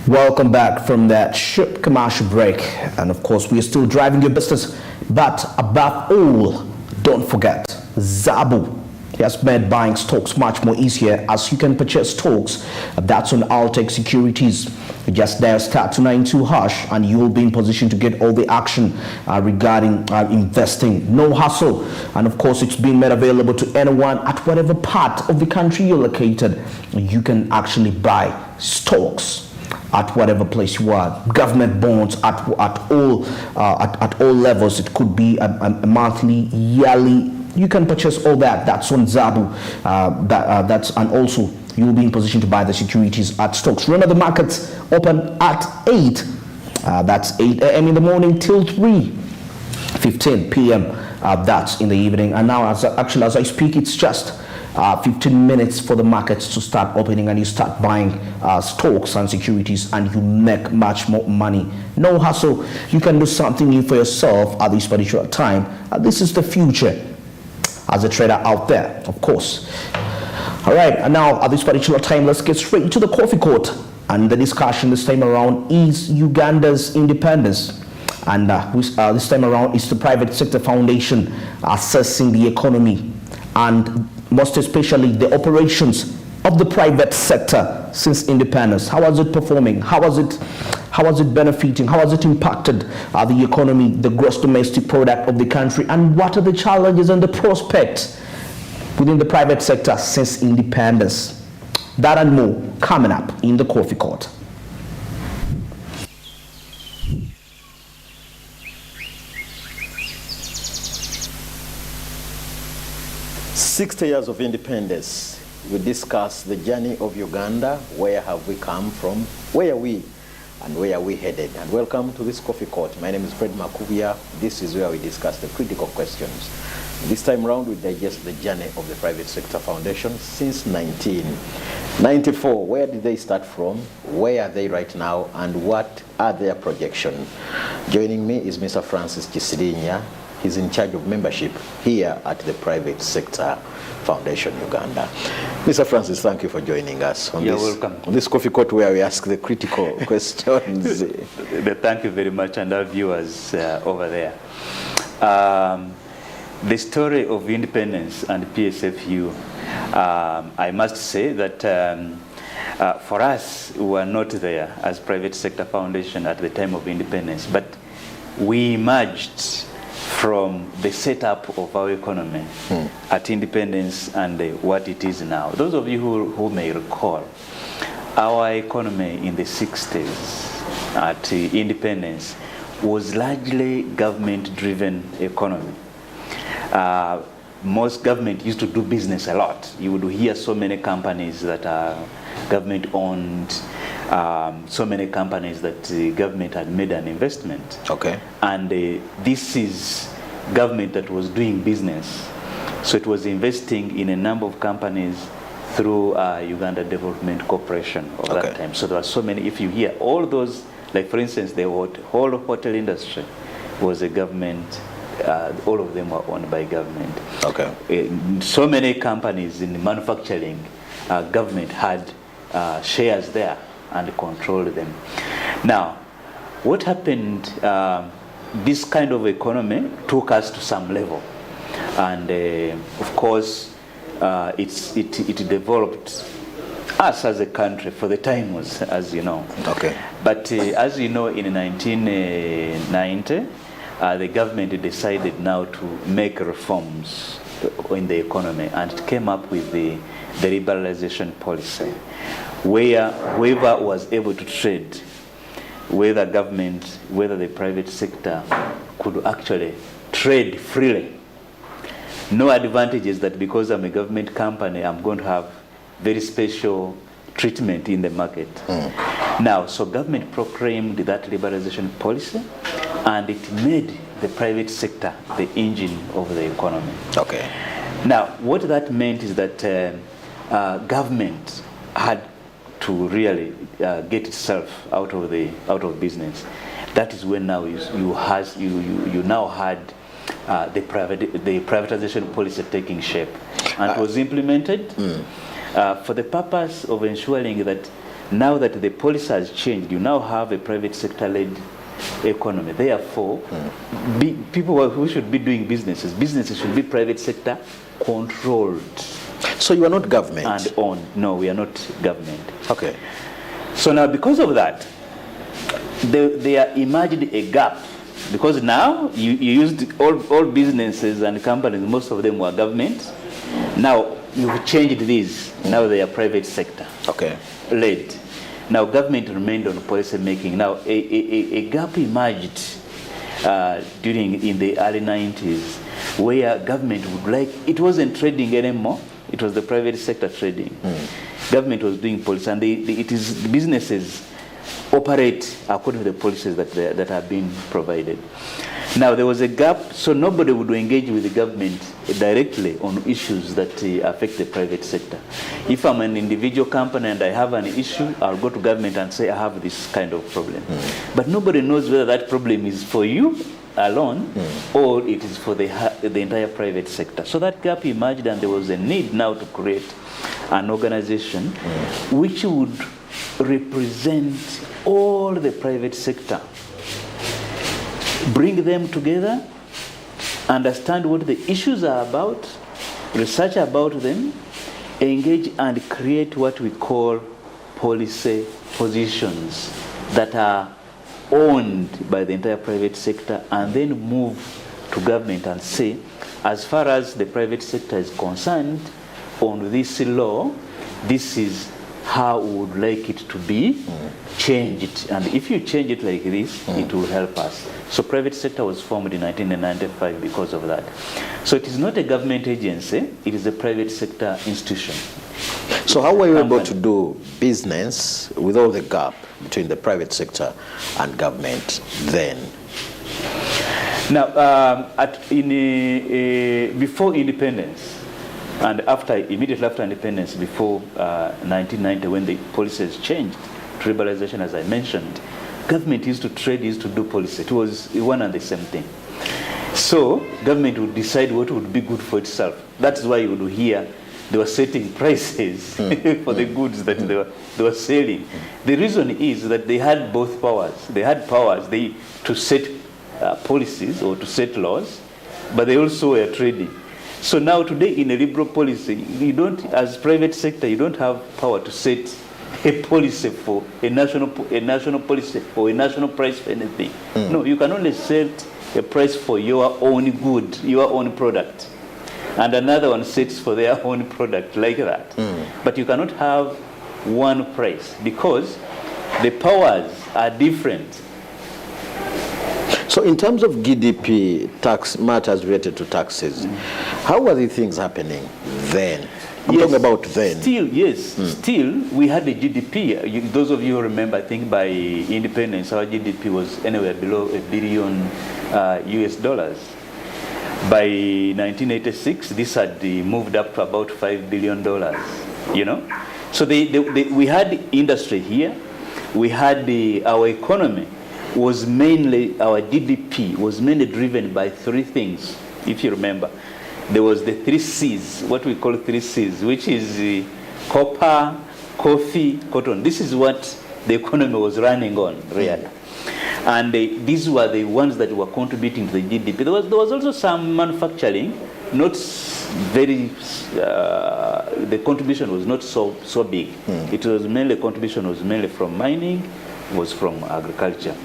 Welcome back from that short commercial break. And of course, we are still driving your business. But above all, don't forget, Zabu has made buying stocks much more easier as you can purchase stocks. That's on Altec Securities. Just dial *292# and you will be in position to get all the action regarding investing. No hassle. And of course, it's being made available to anyone at whatever part of the country you're located. You can actually buy stocks at whatever place you are. Government bonds at all levels. It could be a monthly, yearly. You can purchase all that. That's on Zabu. And also you'll be in position to buy the securities at stocks. Remember, the markets open at 8. That's 8 a.m. in the morning till 3:15 p.m. That's in the evening. And now, as I speak, it's just 15 minutes for the markets to start opening, and you start buying stocks and securities, and you make much more money. No hassle. You can do something new for yourself at this particular time. This is the future as a trader out there, of course. All right, and now at this particular time, let's get straight into the coffee court. And the discussion this time around is Uganda's independence. And this time around is the Private Sector Foundation assessing the economy and most especially the operations of the private sector since independence. How is it performing? How is it benefiting? How has it impacted the economy, the gross domestic product of the country, and what are the challenges and the prospects within the private sector since independence? That and more coming up in the coffee court. "60 years of independence." We discuss the journey of Uganda. Where have we come from? Where are we? And where are we headed? And welcome to this coffee court. My name is Fred Makubia. This is where we discuss the critical questions. This time around, we digest the journey of the Private Sector Foundation since 1994. Where did they start from? Where are they right now? And what are their projections? Joining me is Mr. Francis Kisirinya. He's in charge of membership here at the Private Sector Foundation Uganda. Mr. Francis, thank you for joining us on this coffee court where we ask the critical questions. Thank you very much, and our viewers over there. The story of independence and PSFU, I must say that for us, we were not there as Private Sector Foundation at the time of independence, but we emerged from the setup of our economy at independence and what it is now. Those of you who may recall, our economy in the 60s at independence was largely government-driven economy. Most government used to do business a lot. You would hear so many companies that are government-owned, so many companies that the government had made an investment. Okay. And this is government that was doing business. So it was investing in a number of companies through Uganda Development Corporation of that time. So there are so many, if you hear all those, like for instance, the whole hotel industry was a government, all of them were owned by government. Okay. So many companies in manufacturing, government had shares there and controlled them. Now, what happened, this kind of economy took us to some level. And of course, it developed us as a country for the time was, as you know. Okay. But as you know, in 1990, the government decided now to make reforms in the economy, and it came up with the liberalization policy, where whoever was able to trade, whether government, whether the private sector, could actually trade freely. No advantages that because I'm a government company, I'm going to have very special treatment in the market. Now, so government proclaimed that liberalization policy, and it made the private sector the engine of the economy. Okay. Now, what that meant is that government had to really get itself out of business. That is when now you now had the privatization policy taking shape, and it was implemented for the purpose of ensuring that Now that the policy has changed, you now have a private sector-led economy. Therefore, people who should be doing businesses should be private sector controlled. So you are not government? And owned. No, we are not government. Okay. So now because of that, there emerged a gap. Because now you used all businesses and companies, most of them were government. Now you've changed these. Now they are private sector. Okay. Led. Now government remained on policy making. Now a gap emerged in the early 90s where government would it wasn't trading anymore. It was the private sector trading. Government was doing policy, and the businesses operate according to the policies that are being provided. Now there was a gap, so nobody would engage with the government directly on issues that affect the private sector. If I'm an individual company and I have an issue, I'll go to government and say I have this kind of problem. But nobody knows whether that problem is for you alone or it is for the entire private sector. So that gap emerged, and there was a need now to create an organization which would represent all the private sector, bring them together, understand what the issues are about, research about them, engage and create what we call policy positions that are owned by the entire private sector, and then move to government and say, as far as the private sector is concerned, on this law, this is how we would like it to be changed. And if you change it like this, it will help us. So private sector was formed in 1995 because of that. So it is not a government agency, it is a private sector institution. So how were you able to do business with all the gap between the private sector and government then? Now, before independence, and immediately after independence, before 1990, when the policies changed to liberalization, as I mentioned, government used to trade, used to do policy. It was one and the same thing. So government would decide what would be good for itself. That's why you would hear they were setting prices for the goods that they were selling. The reason is that they had both powers. They had powers to set policies or to set laws, but they also were trading. So now today in a liberal policy, you don't, as private sector, you don't have power to set a policy for a national policy or a national price for anything. No, you can only set a price for your own good, your own product. And another one sets for their own product like that. But you cannot have one price because the powers are different. So in terms of GDP, tax matters related to taxes, how were the things happening then? I'm talking about then. Still we had the GDP. Those of you who remember, I think by independence, our GDP was anywhere below $1 billion US. By 1986, this had moved up to about $5 billion, you know. So we had industry here. We had our economy was mainly, our GDP was mainly driven by three things, if you remember. There was the 3 C's, what we call 3 C's, which is copper, coffee, cotton. This is what the economy was running on, really. And these were the ones that were contributing to the GDP. There was also some manufacturing, not very, the contribution was not so big. It was mainly, contribution was mainly from mining, was from agriculture.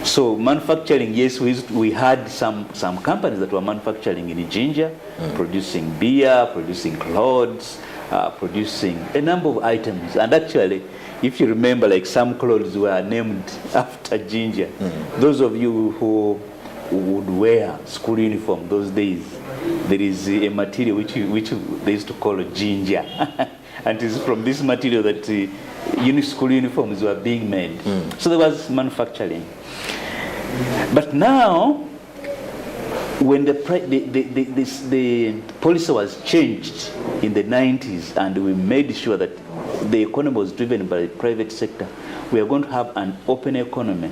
So manufacturing, yes, we had some companies that were manufacturing in Jinja, producing beer, producing clothes, producing a number of items. And actually, if you remember, like some clothes were named after Jinja. Those of you who would wear school uniform those days, there is a material which they used to call Jinja. And it is from this material that school uniforms were being made. So there was manufacturing. But now, when the policy was changed in the 90s and we made sure that the economy was driven by the private sector, we are going to have an open economy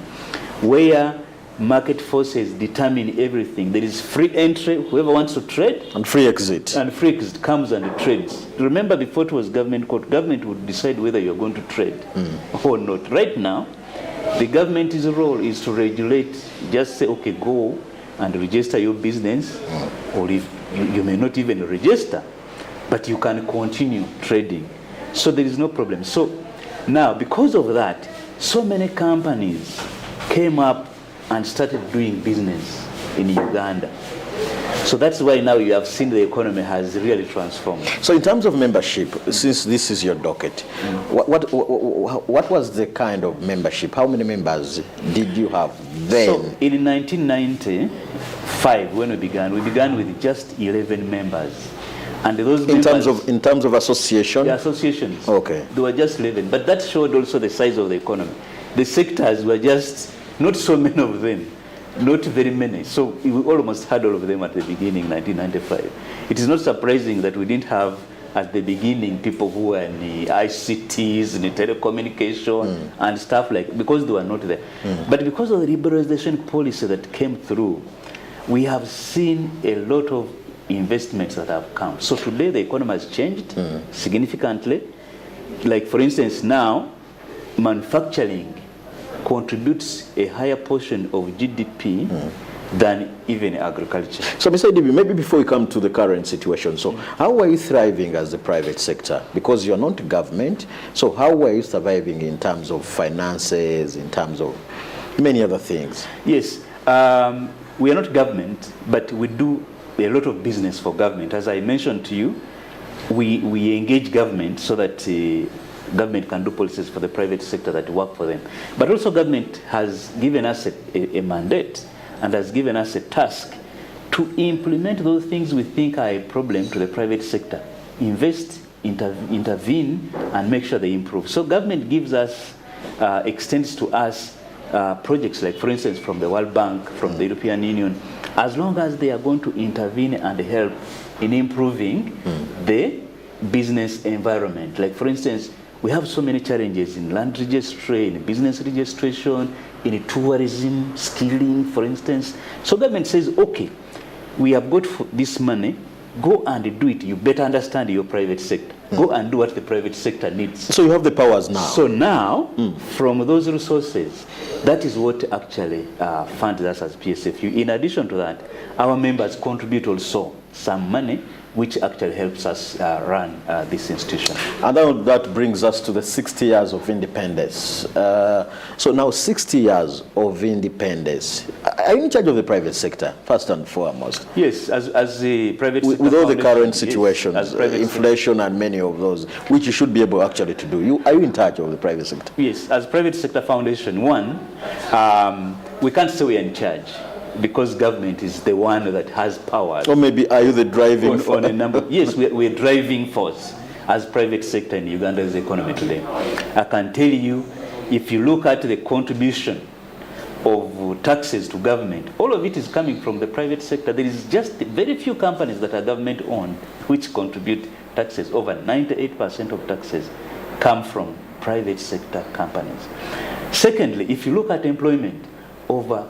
where market forces determine everything. There is free entry, whoever wants to trade. And free exit. And free exit comes and trades. Remember, before it was government court, government would decide whether you're going to trade or not. Right now, the government's role is to regulate, just say, okay, go and register your business, or if you may not even register, but you can continue trading. So there is no problem. So now, because of that, so many companies came up and started doing business in Uganda. So that's why now you have seen the economy has really transformed. So in terms of membership, since this is your docket, what was the kind of membership? How many members did you have then? So in 1995, when we began with just 11 members. And those in terms of association? The associations. Okay. They were just 11. But that showed also the size of the economy. The sectors were just not so many of them. Not very many. So we almost had all of them at the beginning, 1995. It is not surprising that we didn't have, at the beginning, people who were in the ICTs, in the telecommunication, and stuff like, because they were not there. But because of the liberalization policy that came through, we have seen a lot of investments that have come. So today the economy has changed significantly. Like, for instance, now, manufacturing contributes a higher portion of GDP than even agriculture. So, Mr. Idibi, maybe before we come to the current situation, so how are you thriving as the private sector? Because you're not government, so how are you surviving in terms of finances, in terms of many other things? Yes, we are not government, but we do a lot of business for government. As I mentioned to you, we engage government so that government can do policies for the private sector that work for them. But also government has given us a mandate and has given us a task to implement those things we think are a problem to the private sector. Invest, intervene, and make sure they improve. So government gives us, extends to us projects like, for instance, from the World Bank, from the European Union, as long as they are going to intervene and help in improving the business environment. Like, for instance, we have so many challenges in land registry, in business registration, in tourism, skilling, for instance. So government says, okay, we have got this money, go and do it. You better understand your private sector. Go and do what the private sector needs. So you have the powers now. So now, from those resources, that is what actually funds us as PSFU. In addition to that, our members contribute also some money, which actually helps us run this institution. And now that brings us to the 60 years of independence. So now 60 years of independence. Are you in charge of the private sector, first and foremost? Yes, as the private sector. With all the current situations, yes, inflation and many of those, which you should be able actually to do. Are you in charge of the private sector? Yes, as private sector foundation, one, we can't say we're in charge, because government is the one that has power. Or maybe are you the driving force? On a number? Yes, we're driving force as private sector in Uganda's economy today. I can tell you, if you look at the contribution of taxes to government, all of it is coming from the private sector. There is just very few companies that are government owned which contribute taxes. Over 98% of taxes come from private sector companies. Secondly, if you look at employment, over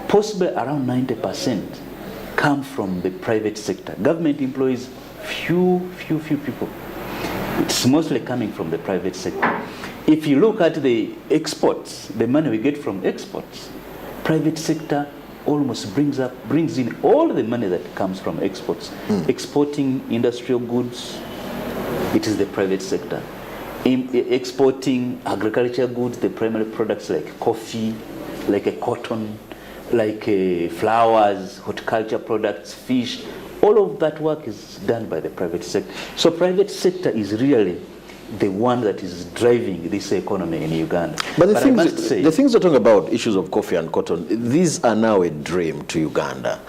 possibly around 90% come from the private sector. Government employs few people. It's mostly coming from the private sector. If you look at the exports, the money we get from exports, private sector almost brings in all the money that comes from exports. Exporting industrial goods, it is the private sector. Exporting agricultural goods, the primary products like coffee, like a cotton, like flowers, horticulture products, fish, all of that work is done by the private sector. So private sector is really the one that is driving this economy in Uganda. But the things you're talking about, issues of coffee and cotton, these are now a dream to Uganda.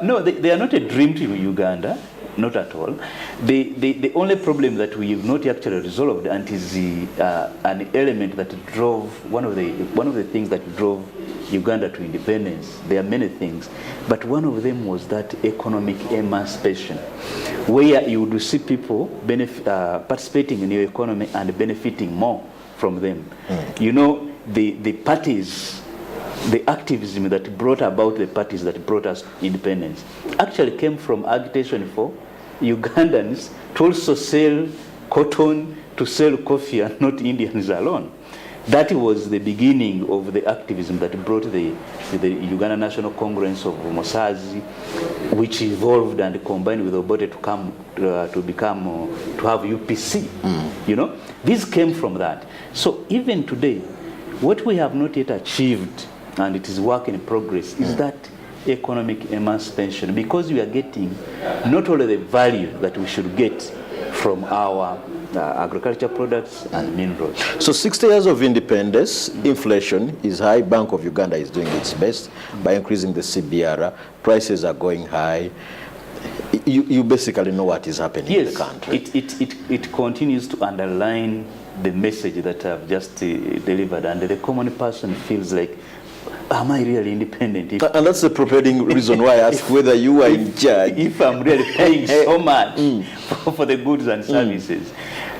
No, they are not a dream to Uganda, not at all. The only problem that we have not actually resolved, and is an element that drove one of the things that drove Uganda to independence. There are many things, but one of them was that economic emancipation, where you would see people participating in your economy and benefiting more from them. You know, the parties the activism that brought about the parties that brought us independence actually came from agitation for Ugandans to also sell cotton, to sell coffee, and not Indians alone. That was the beginning of the activism that brought the Uganda National Congress of Musazi, which evolved and combined with Obote to come to have UPC. You know, this came from that. So even today, what we have not yet achieved, and it is work in progress, is that economic emancipation, because we are getting not only the value that we should get from our agriculture products and minerals. So 60 years of independence, inflation is high. Bank of Uganda is doing its best by increasing the CBR. Prices are going high. You basically know what is happening in the country. It continues to underline the message that I've just delivered, and the common person feels like, am I really independent? And that's the propelling reason why I ask whether you are in charge. If I'm really paying so much for the goods and services.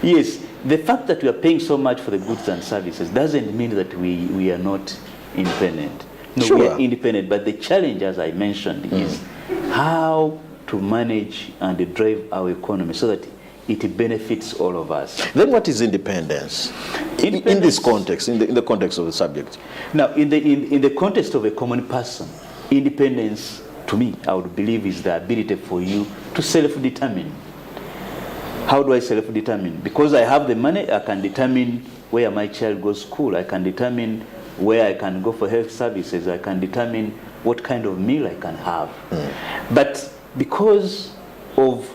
Yes, the fact that we are paying so much for the goods and services doesn't mean that we are not independent. No, sure. We are independent, but the challenge, as I mentioned, is how to manage and drive our economy so that it benefits all of us. Then what is independence? In this context, in the context of the subject? Now, in the context of a common person, independence, to me, I would believe, is the ability for you to self-determine. How do I self-determine? Because I have the money, I can determine where my child goes to school. I can determine where I can go for health services. I can determine what kind of meal I can have. But because of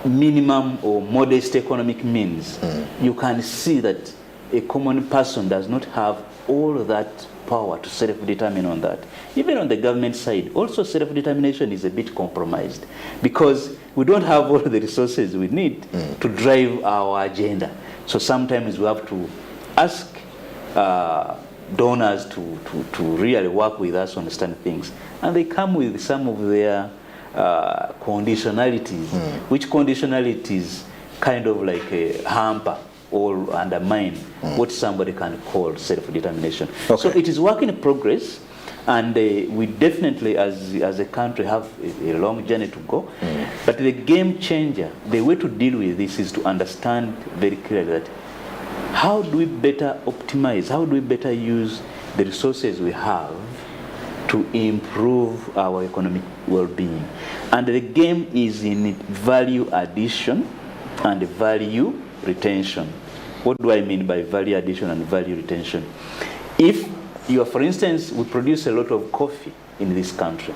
minimum or modest economic means, you can see that a common person does not have all of that power to self-determine on that. Even on the government side, also self-determination is a bit compromised because we don't have all the resources we need to drive our agenda. So sometimes we have to ask donors to really work with us on certain things. And they come with some of their conditionalities, which conditionalities kind of like a hamper or undermine what somebody can call self-determination. Okay. So it is work in progress, and we definitely, as a country, have a long journey to go. But the game changer, the way to deal with this is to understand very clearly that how do we better optimize, how do we better use the resources we have to improve our economic well-being. And the game is in value addition and value retention. What do I mean by value addition and value retention? If you are, for instance, we produce a lot of coffee in this country.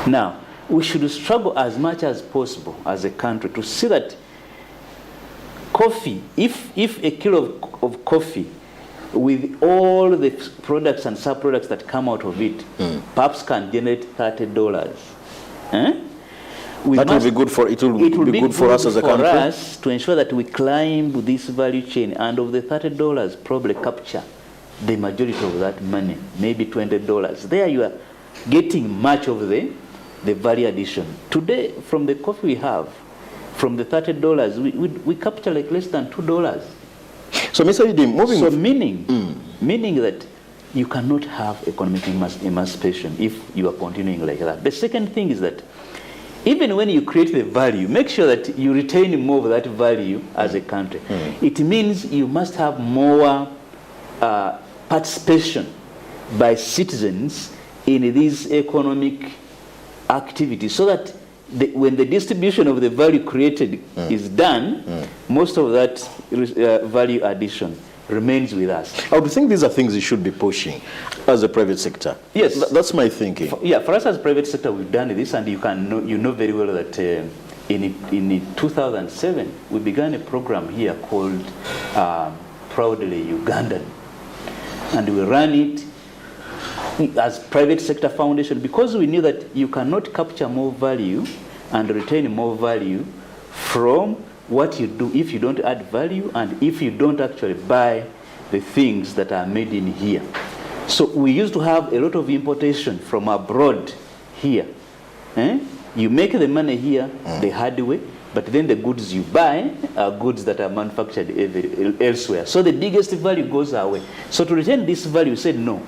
Now, we should struggle as much as possible as a country to see that coffee, if a kilo of coffee with all the products and sub-products that come out of it, perhaps can generate $30. That will be good for, it will be good for us as a country. For us to ensure that we climb this value chain, and of the $30, probably capture the majority of that money, maybe $20. There you are getting much of the value addition. Today, from the coffee we have, from the $30, we capture like less than $2. So, Mr. Idi, moving... So meaning that you cannot have economic emancipation if you are continuing like that. The second thing is that even when you create the value, make sure that you retain more of that value as a country. It means you must have more participation by citizens in these economic activities so that when the distribution of the value created is done, most of that value addition remains with us. I would think these are things you should be pushing as a private sector. Yes. That's my thinking. For us as a private sector, we've done this, and you know very well that in 2007, we began a program here called Proudly Ugandan. And we ran it as private sector foundation because we knew that you cannot capture more value and retain more value from what you do if you don't add value and if you don't actually buy the things that are made in here. So we used to have a lot of importation from abroad here. You make the money here the hard way, but then the goods you buy are goods that are manufactured elsewhere. So the biggest value goes away. So to retain this value, we said no.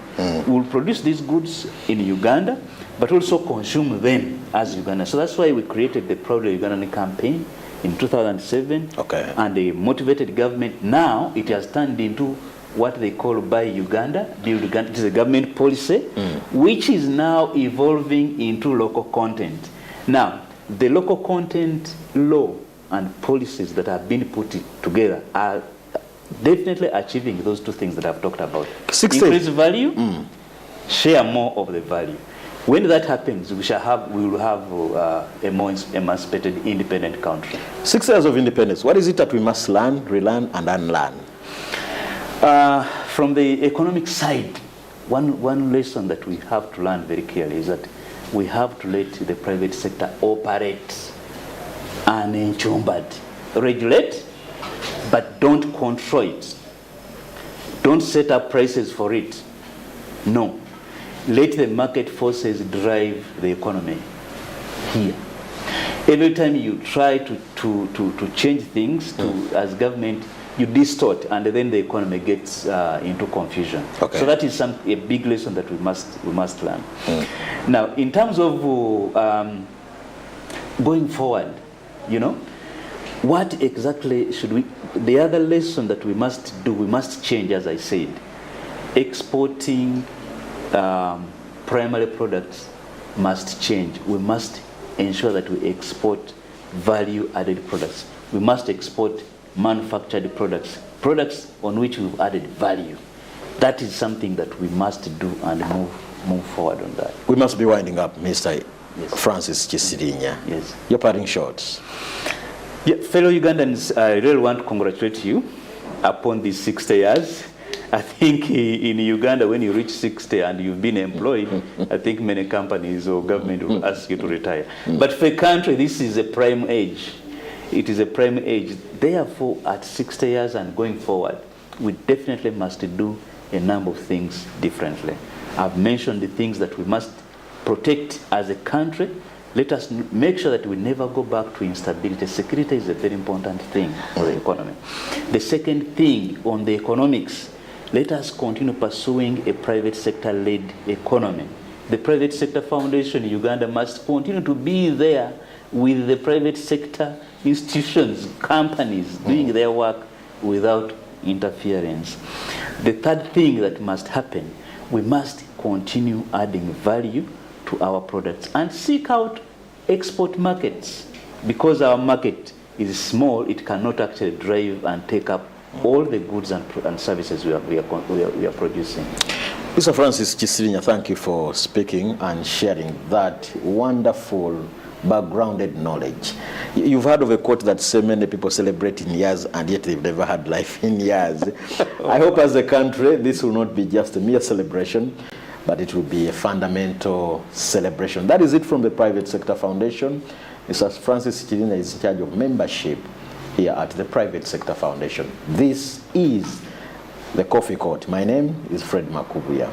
We'll produce these goods in Uganda, but also consume them as Uganda. So that's why we created the Proud Ugandan campaign in 2007. Okay. And a motivated government. Now it has turned into what they call Buy Uganda, Build Uganda. It is a government policy, which is now evolving into local content. Now, the local content law and policies that have been put together are definitely achieving those two things that I've talked about. 60. Increase value, share more of the value. When that happens, we will have a more emancipated, independent country. 6 years of independence. What is it that we must learn, relearn, and unlearn? From the economic side, one lesson that we have to learn very clearly is that we have to let the private sector operate unencumbered. Regulate, but don't control it. Don't set up prices for it. No. Let the market forces drive the economy here. Every time you try to change things as government, you distort, and then the economy gets into confusion. Okay. So that is a big lesson that we must learn. Now, in terms of going forward, what exactly should we? The other lesson that we must do, we must change, as I said, exporting primary products must change. We must ensure that we export value-added products. We must export manufactured products on which we've added value. That is something that we must do and move forward on that. We must be winding up, Mr. Yes. Francis Kisirinya. Yes. Your parting shots. Yeah, fellow Ugandans, I really want to congratulate you upon these 60 years. I think in Uganda, when you reach 60 and you've been employed, I think many companies or government will ask you to retire. But for a country, this is a prime age. It is a prime age. Therefore, at 60 years and going forward, we definitely must do a number of things differently. I've mentioned the things that we must protect as a country. Let us make sure that we never go back to instability. Security is a very important thing for the economy. The second thing on the economics, let us continue pursuing a private sector-led economy. The Private Sector Foundation in Uganda must continue to be there with the private sector institutions, companies doing their work without interference. The third thing that must happen, we must continue adding value to our products and seek out export markets. Because our market is small, it cannot actually drive and take up all the goods and services we are producing. Mr. Francis Kisirinya, thank you for speaking and sharing that wonderful backgrounded knowledge. You've heard of a quote that so many people celebrate in years and yet they've never had life in years. I hope as a country this will not be just a mere celebration, but it will be a fundamental celebration. That is it from the Private Sector Foundation. Mr. Francis Kisirinya is in charge of membership here at the Private Sector Foundation. This is the Coffee Court. My name is Fred Makubuya.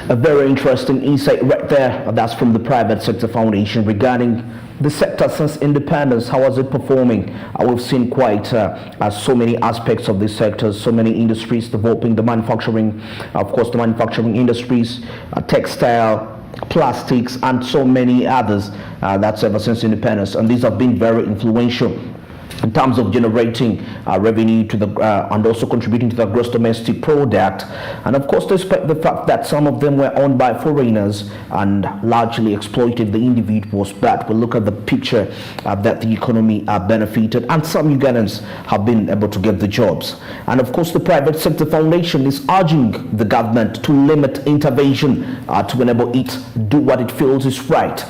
A very interesting insight right there. That's from the Private Sector Foundation regarding the sector since independence. How was it performing? We've seen quite so many aspects of this sector, so many industries developing, the manufacturing, of course, the manufacturing industries, textile, plastics, and so many others. That's ever since independence, and these have been very influential in terms of generating revenue to the and also contributing to the gross domestic product. And of course, despite the fact that some of them were owned by foreigners and largely exploited the individuals, but we look at the picture that the economy benefited, and some Ugandans have been able to get the jobs. And of course, the Private Sector Foundation is urging the government to limit intervention to enable it do what it feels is right,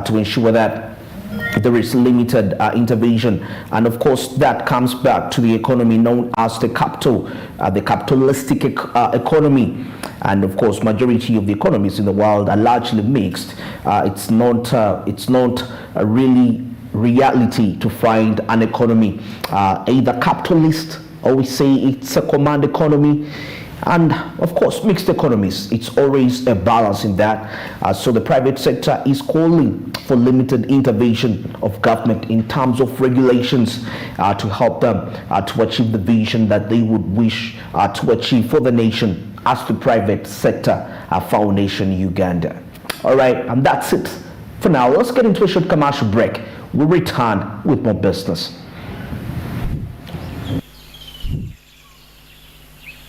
to ensure that there is limited intervention. And of course, that comes back to the economy known as the capitalistic economy. And of course, majority of the economies in the world are largely mixed. It's not really reality to find an economy either capitalist always say it's a command economy and of course mixed economies. It's always a balance in that. So the private sector is calling for limited intervention of government in terms of regulations to help them to achieve the vision that they would wish to achieve for the nation as the private sector foundation Uganda. All right, and that's it for now. Let's get into a short commercial break. We'll return with more business.